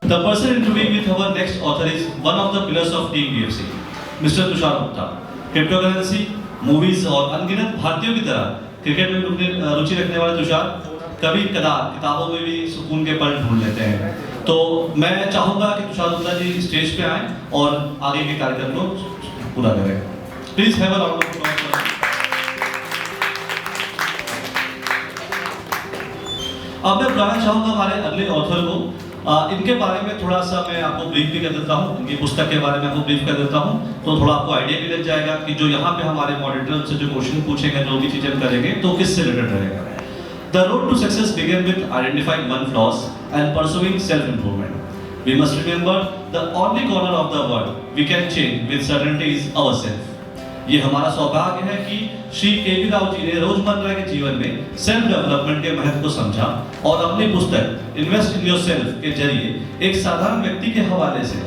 The person interviewing with our next author is one of the pillars of Team BFC, Mr. Tushar Gupta. Cryptocurrency, movies और अनगिनत भारतीयों की तरह cricket में रुचि रखने वाले तुषार कभी कदार किताबों में भी सुकून के पल ढूंढ लेते हैं। तो मैं चाहूंगा कि तुषार गुप्ता जी स्टेज पे आएं और आगे के कार्यक्रम को पूरा करें। Please have a round of applause. अब मैं बुलाना चाहूंगा हमारे अगले ऑथर को। इनके बारे में थोड़ा सा मैं आपको ब्रीफ भी कर देता हूँ, इनकी पुस्तक के बारे में आपको ब्रीफ कर देता हूँ, तो थोड़ा आपको आइडिया भी लग जाएगा कि जो यहाँ पे हमारे मॉडरेटर से जो क्वेश्चन पूछेंगे, जो भी चीजें करेंगे, तो किससे रिलेटेड रहेगा। The road to success begins with identifying one's flaws and pursuing self-improvement. We must remember the only corner of the world we can change with certainty is ourselves. ये हमारा सौभाग्य है कि श्री केबी राव जी ने रोजमर्रा के जीवन में सेल्फ डेवलपमेंट के महत्व को समझा और अपनी पुस्तक इन्वेस्ट इन योरसेल्फ के जरिए एक साधारण व्यक्ति के हवाले से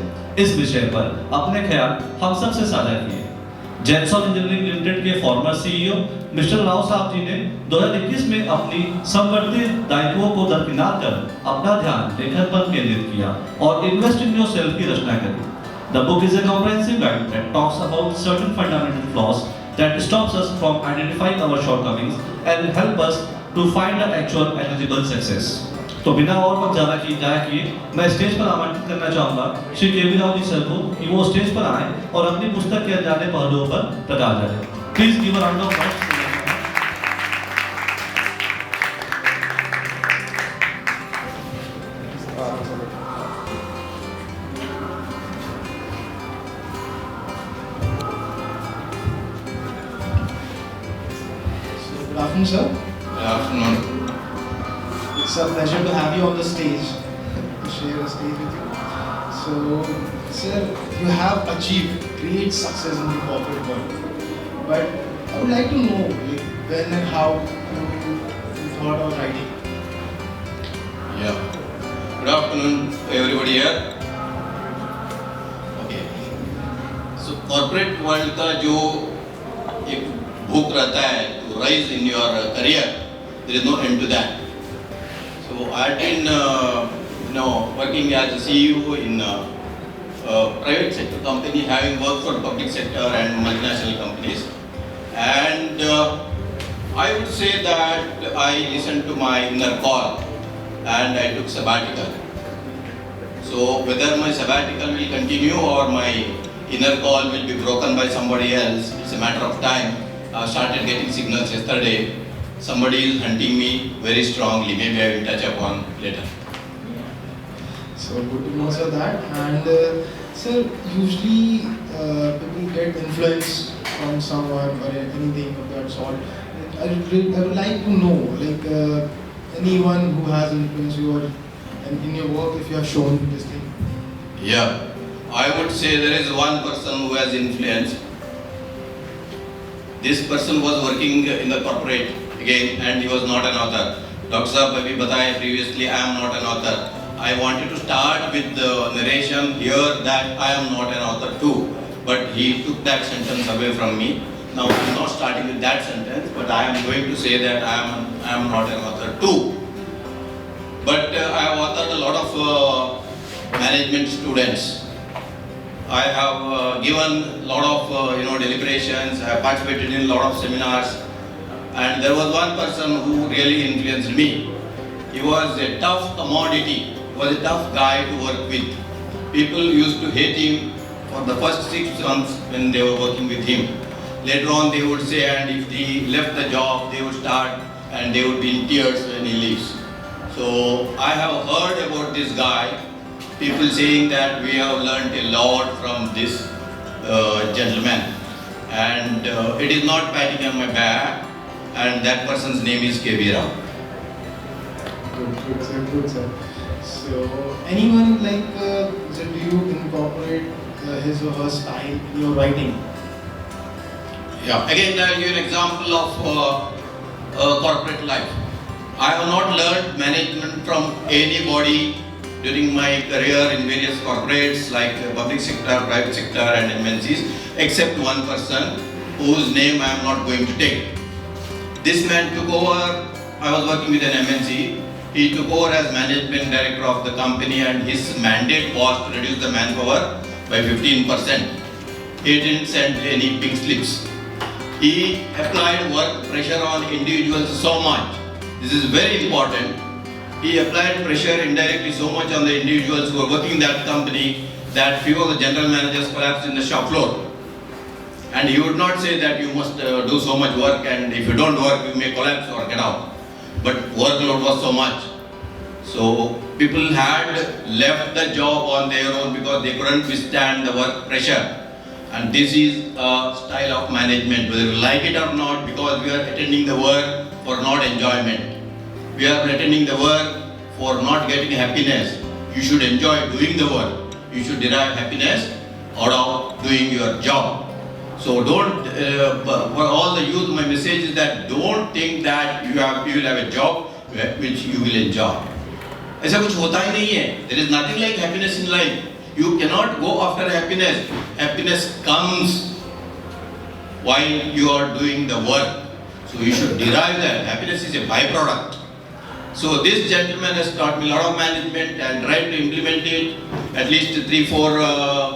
इस विषय पर अपने ख्याल हम सबसे साझा किए। जेनसॉन इंजीनियरिंग लिमिटेड के फॉर्मर सीईओ मिस्टर राव साहब जी ने 2021 में अपनी संवर्धित दायित्वों को दरकिनार कर अपना ध्यान लेखन पर केंद्रित किया और इन्वेस्ट इन योरसेल्फ की रचना करी। The book is a comprehensive guide that talks about certain fundamental flaws that stops us from identifying our shortcomings and help us to find the actual achievable success. तो बिना और वक्त ज़्यादा किए मैं stage पर आमंत्रित करना चाहूँगा श्री केबी राव जी सर को कि वो स्टेज पर आएं और अपनी पुस्तक के अनजाने पहलुओं पर प्रकाश डालें। Please give a round of applause. Good afternoon, sir. Good afternoon. It's a pleasure to have you on the stage, to share a stage with you. So, sir, you have achieved great success in the corporate world. But I would like to know when and how you thought of writing. Yeah. Good afternoon, everybody here. Okay. So, corporate world का जो एक भूख रहता है to rise in your career, there is no end to that. So I've been working as a CEO in a private sector company, having worked for public sector and multinational companies. And I would say that I listened to my inner call and I took sabbatical. So whether my sabbatical will continue or my inner call will be broken by somebody else, it's a matter of time. I started getting signals yesterday. Somebody is hunting me very strongly. Maybe I will touch upon later. So good to know, sir, that. And sir, usually people get influence from someone or anything of that sort. I would like to know, anyone who has influenced you or in your work, if you have shown this thing. Yeah, I would say there is one person who has influenced. This person was working in the corporate again, and he was not an author. Dr. Saab abhi bataya previously, I am not an author. I wanted to start with the narration here that I am not an author too, but he took that sentence away from me. Now I am not starting with that sentence, but I am going to say that I am not an author too. But I have authored a lot of management students. I have given a lot of deliberations. I have participated in a lot of seminars, and there was one person who really influenced me. He was a tough commodity. He was a tough guy to work with. People used to hate him for the first 6 months when they were working with him. Later on, they would say, and if he left the job, they would start and they would be in tears when he leaves. So I have heard about this guy. People saying that we have learnt a lot from this gentleman, and it is not patting on my back, and that person's name is KB Rao. Good, sir, good, sir. So, anyone do you incorporate his or her style in your writing? Yeah, again I'll give an example of corporate life. I have not learned management from anybody during my career in various corporates like public sector, private sector and MNCs, except one person whose name I am not going to take. This man took over. I was working with an MNC. He he took over as management director of the company, and his mandate was to reduce the manpower by 15%. He didn't send any pink slips. He applied work pressure on individuals so much. This is very important. He applied pressure indirectly so much on the individuals who were working in that company that few of the general managers collapsed in the shop floor. And he would not say that you must do so much work, and if you don't work you may collapse or get out. But workload was so much. So people had left the job on their own because they couldn't withstand the work pressure. And this is a style of management, whether you like it or not, because we are attending the work for not enjoyment. We are attending the work for not getting happiness. You should enjoy doing the work. You should derive happiness out of doing your job. So don't, for all the youth, my message is that don't think that you will have a job which you will enjoy. ऐसा कुछ होता ही नहीं है. There is nothing like happiness in life. You cannot go after happiness. Happiness comes while you are doing the work. So you should derive that. Happiness is a byproduct. So this gentleman has taught me a lot of management and tried to implement it. At least 3-4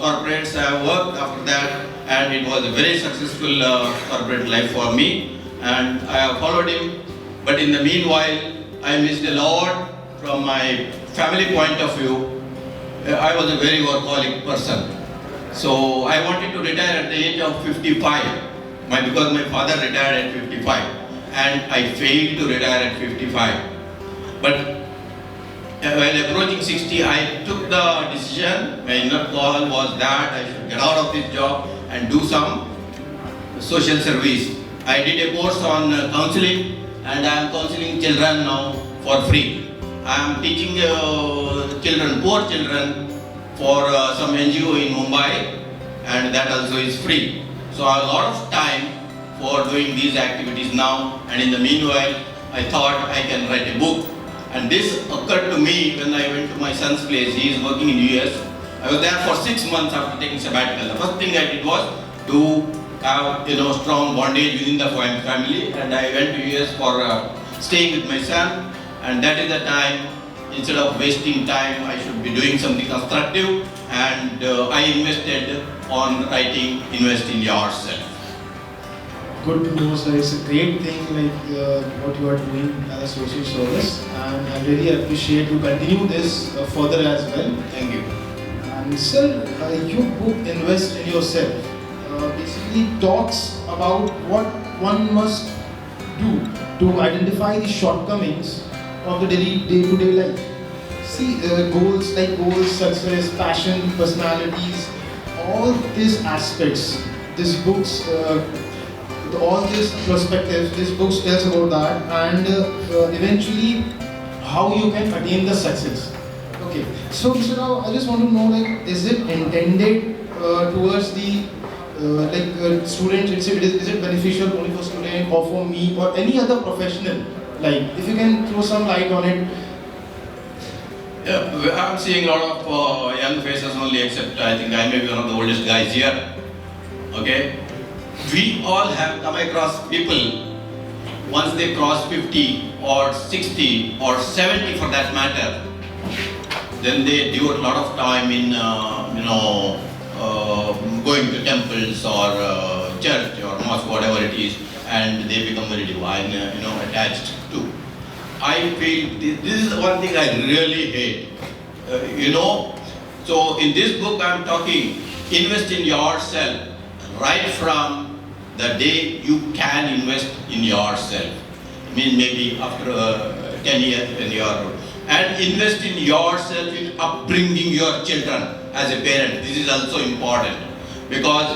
corporates I have worked after that, and it was a very successful corporate life for me, and I have followed him. But in the meanwhile, I missed a lot from my family point of view. I was a very workaholic person. So I wanted to retire at the age of 55, because my father retired at 55, and I failed to retire at 55. But while approaching 60, I took the decision. My inner call was that I should get out of this job and do some social service. I did a course on counseling, and I am counseling children now for free. I am teaching children, poor children, for some NGO in Mumbai, and that also is free. So I have a lot of time for doing these activities now, and in the meanwhile, I thought I can write a book. And this occurred to me when I went to my son's place. He is working in US. I was there for 6 months after taking sabbatical. The first thing I did was to have strong bondage within the family, and I went to US for staying with my son. And that is the time, instead of wasting time, I should be doing something constructive. And I invested on writing Invest in Yourself. Good to know, sir. It's a great thing what you are doing as a social service, and I really appreciate you continue this further as well. Thank you. And sir, your book Invest in Yourself basically talks about what one must do to identify the shortcomings of the day-to-day life. See, goals, success, passion, personalities, all these aspects, these books, all these perspectives, this book tells about that, and eventually how you can attain the success. Okay, so Mr. Rao, I just want to know, is it intended towards the students? Is it beneficial only for student or for me or any other professional? If you can throw some light on it. Yeah, I'm seeing a lot of young faces only, except I think I may be one of the oldest guys here. Okay. We all have come across people, once they cross 50 or 60 or 70 for that matter, then they devote a lot of time in going to temples or church or mosque, whatever it is, and they become very divine, attached to. I feel this is one thing I really hate. So in this book I'm talking, invest in yourself right from the day you can invest in yourself. I mean, maybe after 10 years when you are, and invest in yourself in upbringing your children as a parent. This is also important, because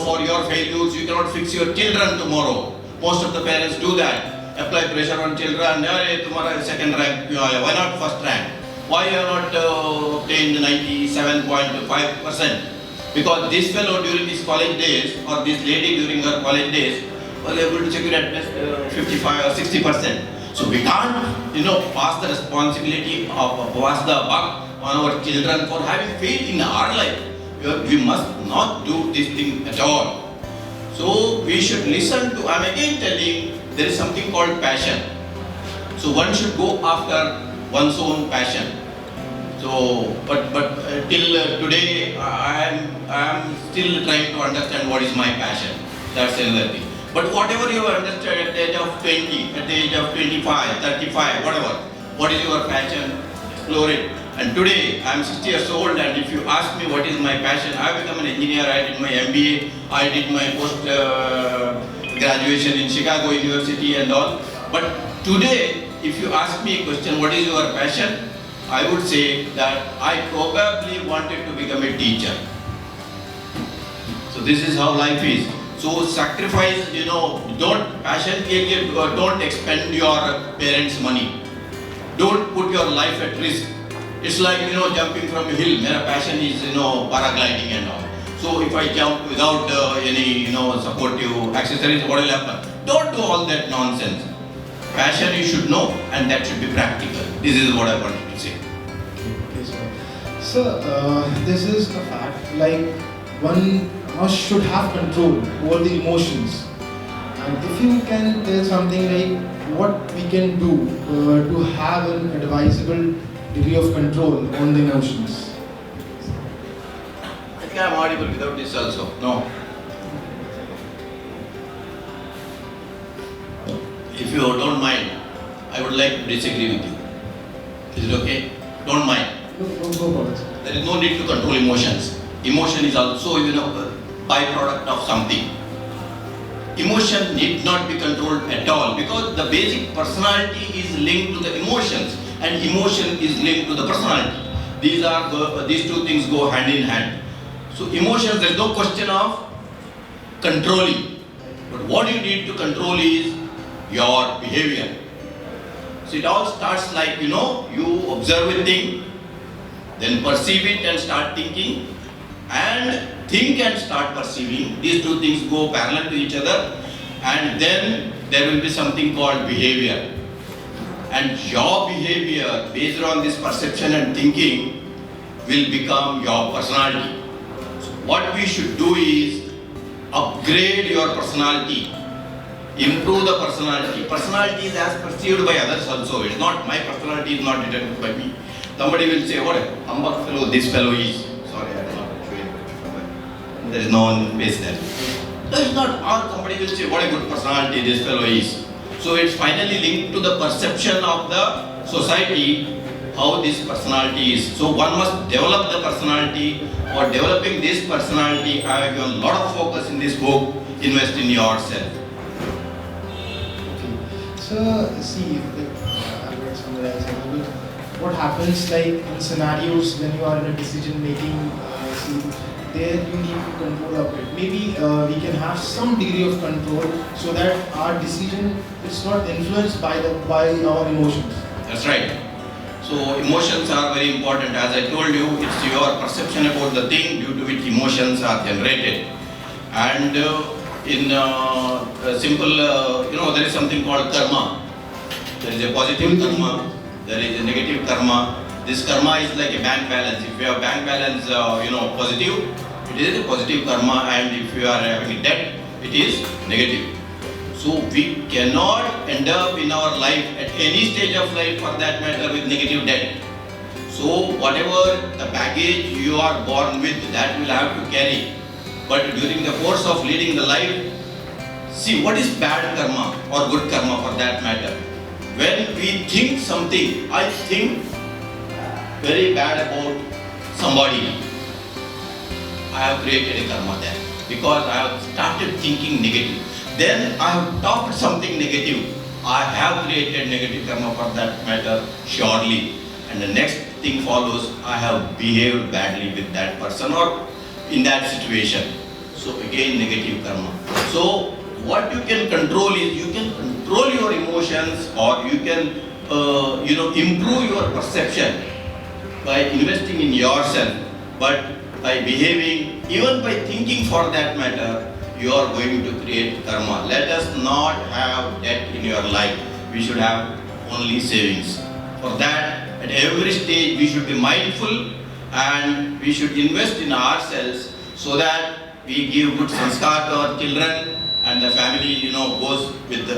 for your failures you cannot fix your children tomorrow. Most of the parents do that, apply pressure on children. Tomorrow second rank, why not first rank? Why you are not obtained 97.5%? Because this fellow during his college days, or this lady during her college days, was able to secure at best 55 or 60%. So we can't, pass the responsibility of pass the buck on our children for having faith in our life. We must not do this thing at all. So we should listen to. I'm again telling, there is something called passion. So one should go after one's own passion. So, but till today, I am still trying to understand what is my passion. That's another thing. But whatever you understand at the age of 20, at the age of 25, 35, whatever, what is your passion? Explore it. And today, I am 60 years old, and if you ask me what is my passion, I have become an engineer. I did my MBA, I did my post graduation in Chicago University and all. But today, if you ask me a question, what is your passion? I would say that I probably wanted to become a teacher. So this is how life is. So sacrifice, don't expend your parents' money. Don't put your life at risk. It's like, jumping from a hill. My passion is, paragliding and all. So if I jump without any, supportive accessories, what will happen? Don't do all that nonsense. Passion you should know, and that should be practical. This is what I wanted to say. Okay, sir. This is a fact. Like, one should have control over the emotions. And if you can tell something like what we can do to have an advisable degree of control on the emotions. I think I am audible without this also. No. If you don't mind, I would like to disagree with you. Is it okay? Don't mind. No. There is no need to control emotions. Emotion is also, a byproduct of something. Emotion need not be controlled at all, because the basic personality is linked to the emotions, and emotion is linked to the personality. These two things go hand in hand. So emotions, there is no question of controlling. But what you need to control is your behavior. So it all starts like, you observe a thing, then perceive it and start thinking, and think and start perceiving. These two things go parallel to each other, and then there will be something called behavior. And your behavior, based on this perception and thinking, will become your personality. So what we should do is upgrade your personality. Improve the personality. Personality is as perceived by others also. It's not, my personality is not determined by me. Somebody will say, what a humbug fellow this fellow is. Sorry, I am not showing. There is no one base there. So it's not, or somebody will say, what a good personality this fellow is. So it's finally linked to the perception of the society, how this personality is. So one must develop the personality. For developing this personality, I have given a lot of focus in this book. Invest in yourself. So, see, I'll get summarize a little bit. What happens like in scenarios when you are in a decision-making scene, there you need to control a bit. Maybe we can have some degree of control so that our decision is not influenced by our emotions. That's right. So emotions are very important. As I told you, it's your perception about the thing due to which emotions are generated. And in simple, there is something called karma. There is a positive karma, there is a negative karma. This karma is like a bank balance. If you have bank balance, positive, it is a positive karma, and if you are having a debt, it is negative. So we cannot end up in our life at any stage of life, for that matter, with negative debt. So whatever the baggage you are born with, that will have to carry. But during the course of leading the life, see what is bad karma or good karma for that matter. When we think something, I think very bad about somebody, I have created a karma there, because I have started thinking negative. Then I have talked something negative, I have created negative karma for that matter, surely. And the next thing follows, I have behaved badly with that person or in that situation. So again, negative karma. So what you can control is, you can control your emotions, or you can improve your perception by investing in yourself. But by behaving, even by thinking for that matter, you are going to create karma. Let us not have debt in your life. We should have only savings. For that, at every stage we should be mindful, and we should invest in ourselves so that we give good sanskar to our children, and the family, grows with a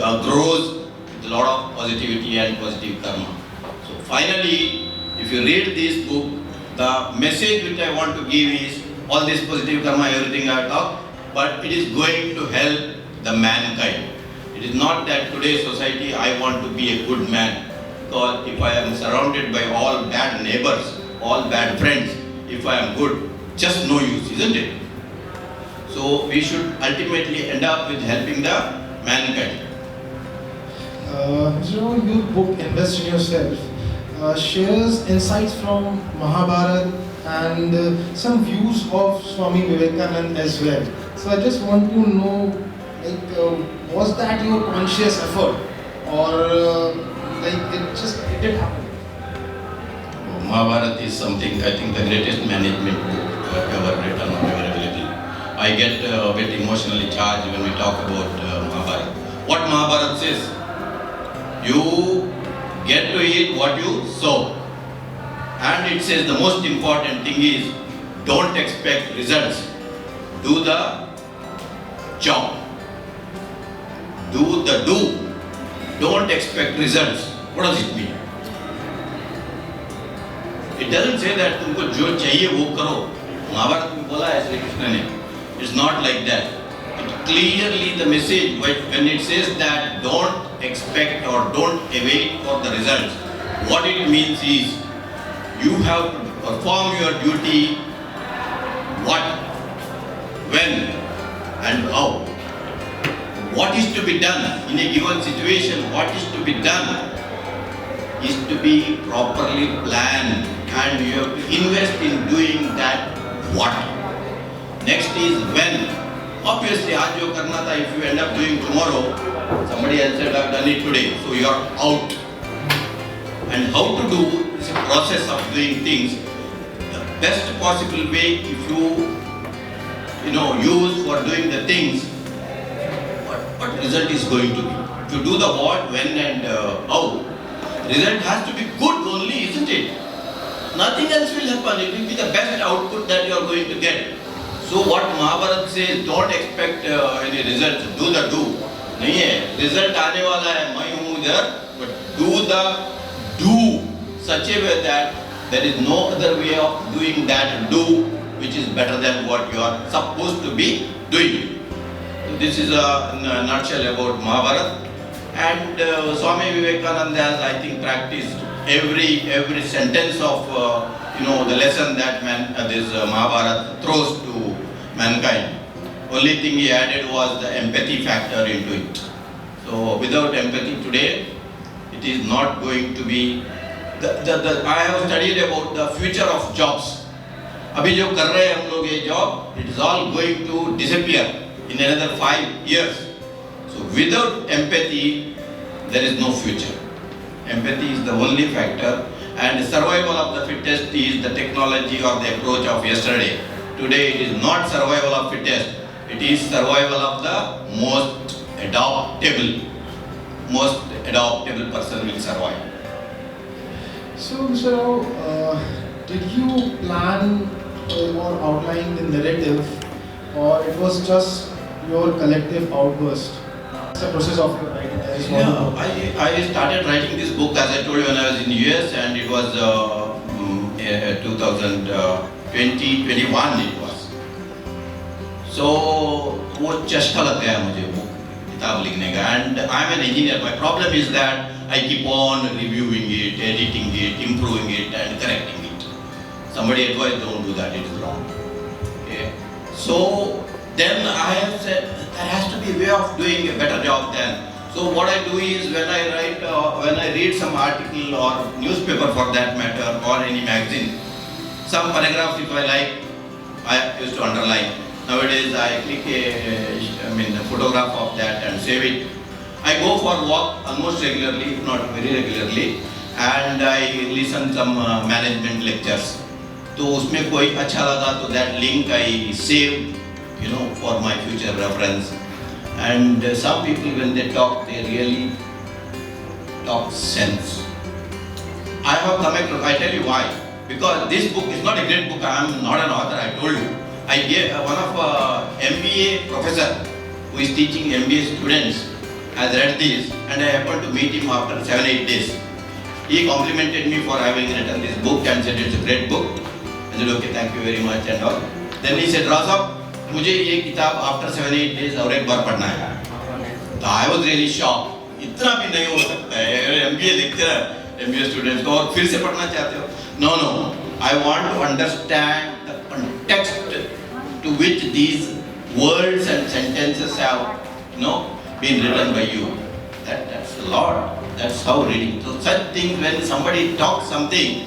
lot of positivity and positive karma. So finally, if you read this book, the message which I want to give is all this positive karma, everything I have talked, but it is going to help the mankind. It is not that today's society I want to be a good man, because if I am surrounded by all bad neighbors, all bad friends, if I am good, just no use, isn't it? So we should ultimately end up with helping the mankind. Your book Invest in Yourself shares insights from Mahabharata and some views of Swami Vivekananda as well. So I just want to know, was that your conscious effort, or it did happen? Mahabharata is something, I think, the greatest management book ever written or ever available. I get a bit emotionally charged when we talk about Mahabharata. What Mahabharata says? You get to eat what you sow. And it says the most important thing is, don't expect results. Do the job. Do the do. Don't expect results. What does it mean? It doesn't say that तुमको जो चाहिए वो करो. महाभारत में बोला है श्री कृष्ण ने. It's not like that. It clearly the message when it says that don't expect or don't await for the results. What it means is you have to perform your duty. What, when, and how. What is to be done in a given situation? What is to be done is to be properly planned, and you have to invest in doing that what. Next is when. Obviously, आज जो करना था, if you end up doing tomorrow, somebody else said I've done it today, so you are out. And how to do is a process of doing things. The best possible way, if you use for doing the things, what result is going to be. If you do the what, when, and how, result has to be good only, isn't it? Nothing else will happen. It will be the best output that you are going to get. So what Mahabharata says, don't expect any results. Do the do. नहीं है. Result आने वाला है. मैं हूँ इधर. But do the do such a way that there is no other way of doing that do which is better than what you are supposed to be doing. So this is a nutshell about Mahabharata. And Swami Vivekananda has, I think, practiced every sentence of the lesson that this Mahabharata throws to mankind. Only thing he added was the empathy factor into it. So without empathy today, it is not going to be. I have studied about the future of jobs. अभी जो कर रहे हैं हम लोग ये job, it is all going to disappear in another 5 years. So without empathy, there is no future. Empathy is the only factor, and survival of the fittest is the technology or the approach of yesterday. Today it is not survival of fittest, it is survival of the most adaptable. Most adaptable person will survive. So, Mr. Rao, did you plan or outline the narrative, or it was just your collective outburst? It's a process of your writing. I started writing this book, as I told you, when I was in US, and it was 2021 it was. So वो चस्का लग गया मुझे वो किताब लिखने का. And I'm an engineer. My problem is that I keep on reviewing it, editing it, improving it, and correcting it. Somebody advised, don't do that, it is wrong. Okay. So then I have said there has to be a way of doing a better job then. So what I do is when I write, when I read some article or newspaper for that matter, or any magazine, some paragraphs if I like, I used to underline. Nowadays I click a photograph of that and save it. I go for walk almost regularly, if not very regularly, and I listen some management lectures. तो उसमें कोई अच्छा लगा तो that link I save, for my future reference. And some people when they talk, they really talk sense. I have come across, I tell you why. Because this book is not a great book. I am not an author, I told you. I gave one of MBA professor who is teaching MBA students. has read this, and I happened to meet him after 7-8 days. He complimented me for having written this book and said it's a great book. I said okay, thank you very much and all. Then he said, Rao, मुझे ये किताब after 7-8 days और एक बार पढ़ना है. तो I was really shocked. इतना भी नहीं हो सकता है. MBA लिखते हैं MBA students को और फिर से पढ़ना चाहते हो? No. I want to understand the context to which these words and sentences have, been written by you. That's a lot. That's how reading. So such things when somebody talks something,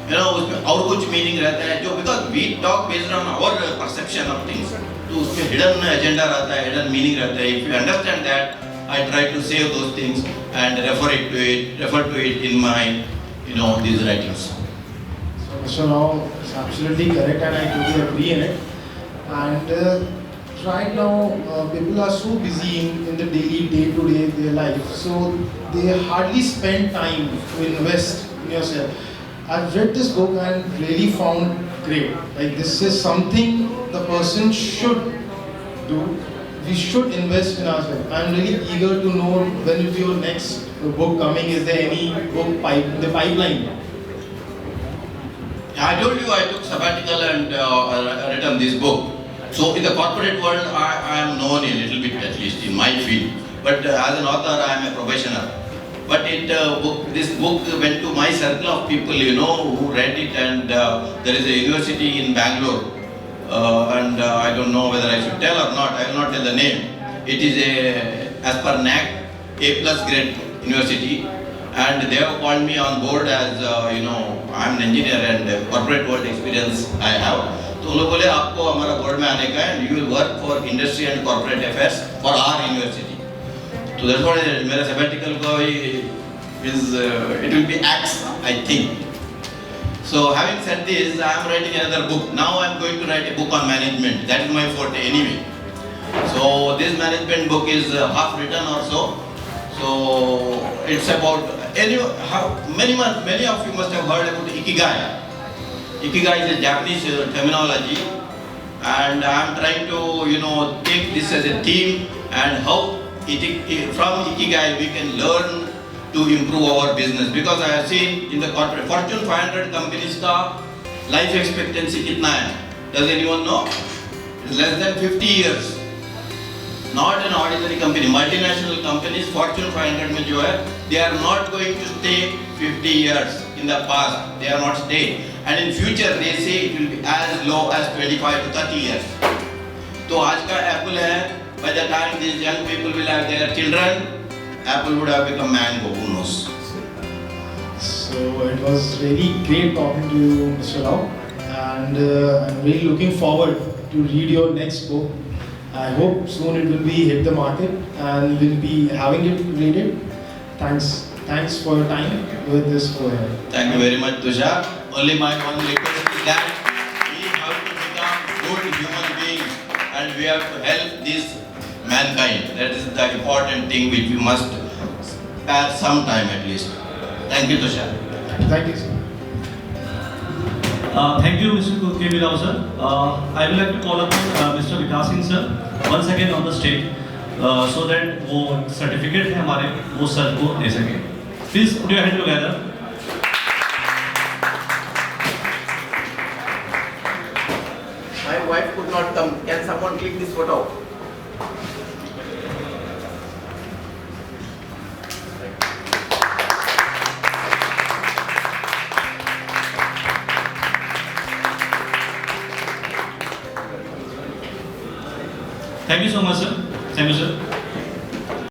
उसमें और कुछ meaning रहता है जो because we talk based on our perception of things. तो उसमें hidden agenda रहता है, hidden meaning रहता है. If you understand that, I try to save those things and refer to it in my, these writings. So Mr. Rao is absolutely correct, and I totally agree in it. And right now, people are so busy in the daily, day-to-day their life, so they hardly spend time to invest in yourself. I've read this book and really found great. Like this is something the person should do. We should invest in ourselves. I'm really eager to know when is your next book coming. Is there any book in the pipeline? I told you I took sabbatical and written this book. So in the corporate world, I am known a little bit, at least in my field. But as an author, I am a professional. But this book went to my circle of people, who read it, and there is a university in Bangalore, and I don't know whether I should tell or not. I will not tell the name. It is as per NAC, A+ grade university, and they have called me on board as I am an engineer and corporate world experience I have. तो उन लोग बोले आपको हमारा board में आने का है and you will work for industry and corporate affairs for our university. So that's what मेरा sabbatical को is it will be X, I think. So having said this, I am writing another book. Now I am going to write a book on management. That is my forte anyway. So this management book is half written or so. So it's about many of you must have heard about Ikigai. Ikigai is a Japanese terminology, and I am trying to take this as a theme and how from Ikigai we can learn to improve our business, because I have seen in the corporate Fortune 500 companies का life expectancy कितना है? Does anyone know? It's less than 50 years. Not an ordinary company. Multinational companies, Fortune 500 में जो है, they are not going to stay 50 years. In the past, they are not staying. And in future, they say it will be as low as 25 to 30 years. तो आज का Apple है, by the time these young people will have their children, Apple would have become mango, who knows? So it was really great talking to you, Mr. Rao, and I'm really looking forward to read your next book. I hope soon it will be hit the market and we'll be having it graded. Thanks for your time with this poem. Thank you very much, Tushar. Only my one request is that we have to become good human beings and we have to help this mankind. That is the important thing which we must spare some time at least. Thank you, Tushar. Thank you, sir. Thank you, Mr. KB Rao, sir. I would like to call upon Mr. Vikas Singh, sir, once again on the stage, so that वो certificate है हमारे वो sir को दे सके. Please put your hand together. My wife could not come. Can someone click this photo? Thank you so much, sir. Thank you, sir.